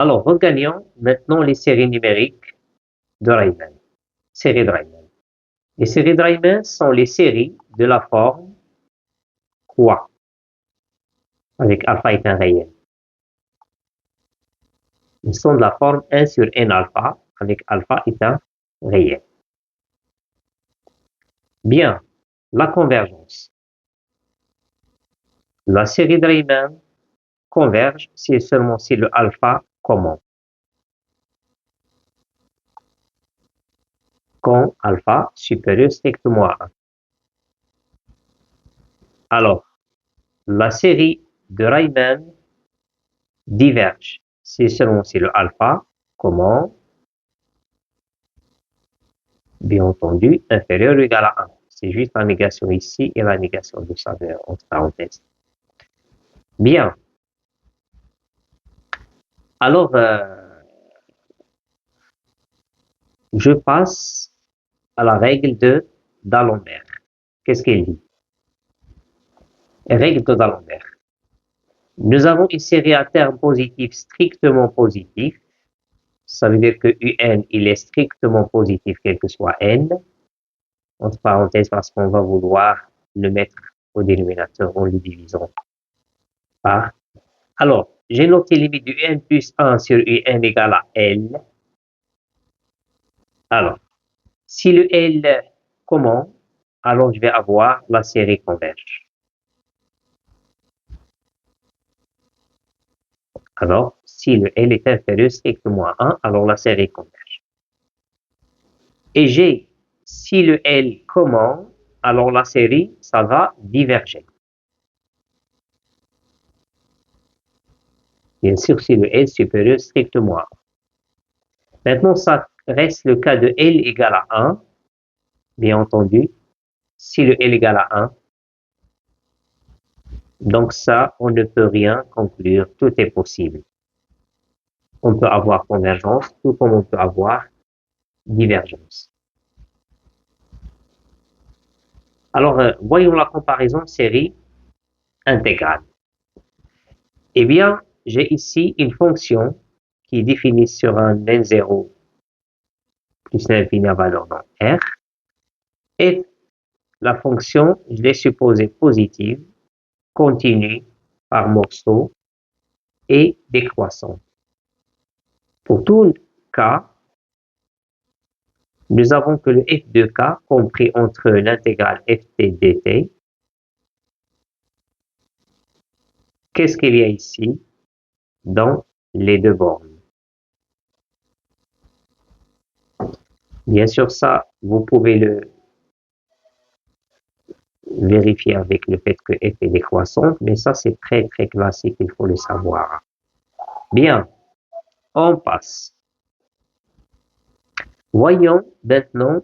Alors, regagnons maintenant les séries numériques de Riemann. Séries de Riemann. Les séries de Riemann sont les séries de la forme quoi, avec alpha est un réel. Ils sont de la forme 1 sur n alpha, avec alpha est un réel. Bien, la convergence. La série de Riemann converge si et seulement si le alpha comment. Quand alpha supérieur strictement à 1. Alors, la série de Riemann diverge si et seulement si le alpha comment, bien entendu, inférieur ou égal à 1. C'est juste la négation ici et la négation de ça entre parenthèses. Bien. Alors, je passe à la règle de d'Alembert. Qu'est-ce qu'elle dit? Règle de d'Alembert. Nous avons une série à terme positif strictement positif. Ça veut dire que UN, il est strictement positif, quel que soit N. Entre parenthèses, parce qu'on va vouloir le mettre au dénominateur en le divisant par. Alors, j'ai noté limite du UN plus 1 sur UN égale à L. Alors, si le L comment, alors je vais avoir la série converge. Alors, si le L est inférieur strictement à 1, alors la série converge. Et j'ai, si le L comment, alors la série, ça va diverger. Bien sûr, si le L supérieur strictement à 1. Maintenant, ça reste le cas de L égale à 1, bien entendu. Si le L égale à 1, donc ça, on ne peut rien conclure, tout est possible. On peut avoir convergence, tout comme on peut avoir divergence. Alors, voyons la comparaison série intégrale. Eh bien, j'ai ici une fonction qui est définie sur un n0 plus l'infini à valeur dans R. Et la fonction, je l'ai supposée positive, continue par morceaux et décroissante. Pour tout cas, nous avons que le f de k compris entre l'intégrale ft dt. Qu'est-ce qu'il y a ici dans les deux bornes? Bien sûr, ça, vous pouvez le vérifier avec le fait que f est décroissante, mais ça, c'est très, très classique, il faut le savoir. Bien, on passe. Voyons maintenant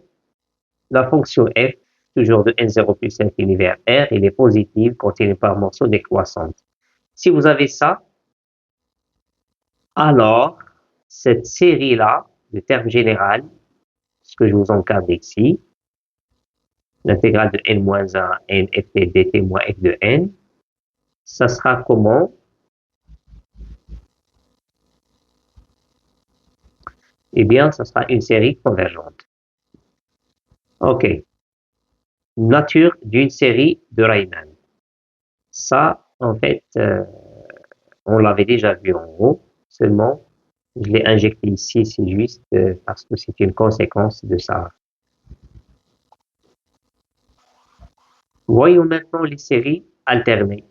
la fonction f, toujours de n0 plus infini vers r, il est positive, continue par morceau décroissante. Si vous avez ça, alors, cette série-là, de terme général, ce que je vous encadre ici, l'intégrale de n-1, n f de dt moins f de n, ça sera comment? Eh bien, ça sera une série convergente. OK. Nature d'une série de Riemann. Ça, en fait, on l'avait déjà vu en haut, seulement je l'ai injecté ici, c'est juste parce que c'est une conséquence de ça. Voyons maintenant les séries alternées.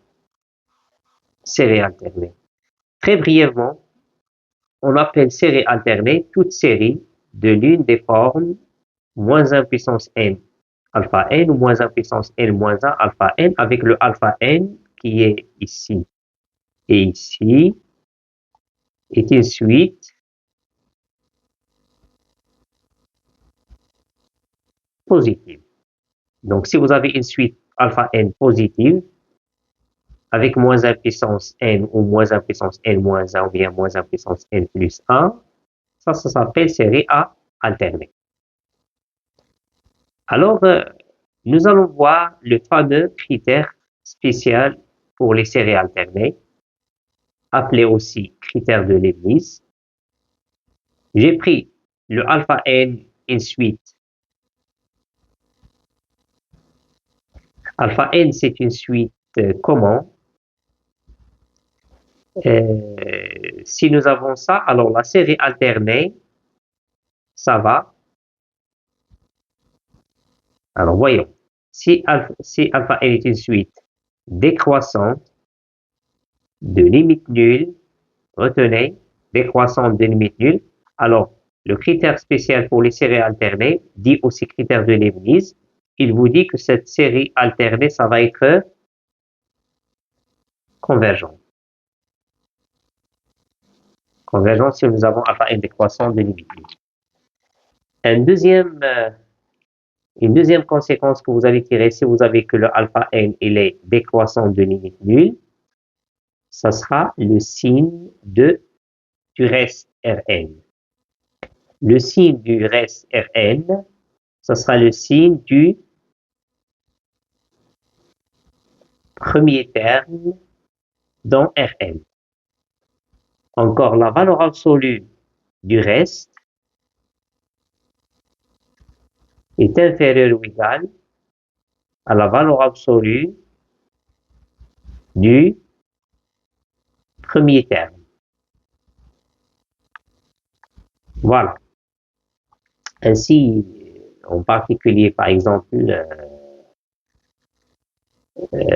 Séries alternées. Très brièvement, on appelle série alternée toute série de l'une des formes moins 1 puissance n alpha n ou moins 1 puissance n moins 1 alpha n avec le alpha n qui est ici et ici est une suite positive. Donc, si vous avez une suite alpha n positive avec moins 1 puissance n ou moins 1 puissance n moins 1 ou bien moins 1 puissance n plus 1, ça s'appelle série A alternée. Alors, nous allons voir le fameux critère spécial pour les séries alternées, appelé aussi critère de Leibniz. J'ai pris le alpha n in suite. Alpha n, c'est une suite comment? Si nous avons ça, alors la série alternée, ça va. Alors voyons. Si alpha n est une suite décroissante de limite nulle, retenez, décroissante de limite nulle, alors le critère spécial pour les séries alternées, dit aussi critère de Leibniz, il vous dit que cette série alternée, ça va être convergente. Convergente si nous avons alpha n décroissant de limite nulle. Une deuxième conséquence que vous allez tirer si vous avez que le alpha n il est décroissant de limite nulle, ça sera le signe du reste Rn. Le signe du reste Rn, ça sera le signe du premier terme dans Rn. Encore la valeur absolue du reste est inférieure ou égale à la valeur absolue du premier terme. Voilà. Ainsi, en particulier, par exemple,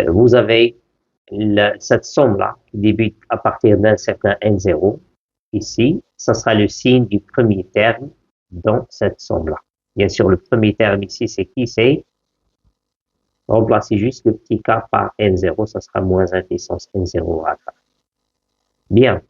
vous avez cette somme-là qui débute à partir d'un certain n0. Ici, ça sera le signe du premier terme dans cette somme-là. Bien sûr, le premier terme ici, c'est qui? C'est remplacer juste le petit k par n0, ça sera moins 1 puissance n0 à k. Bien.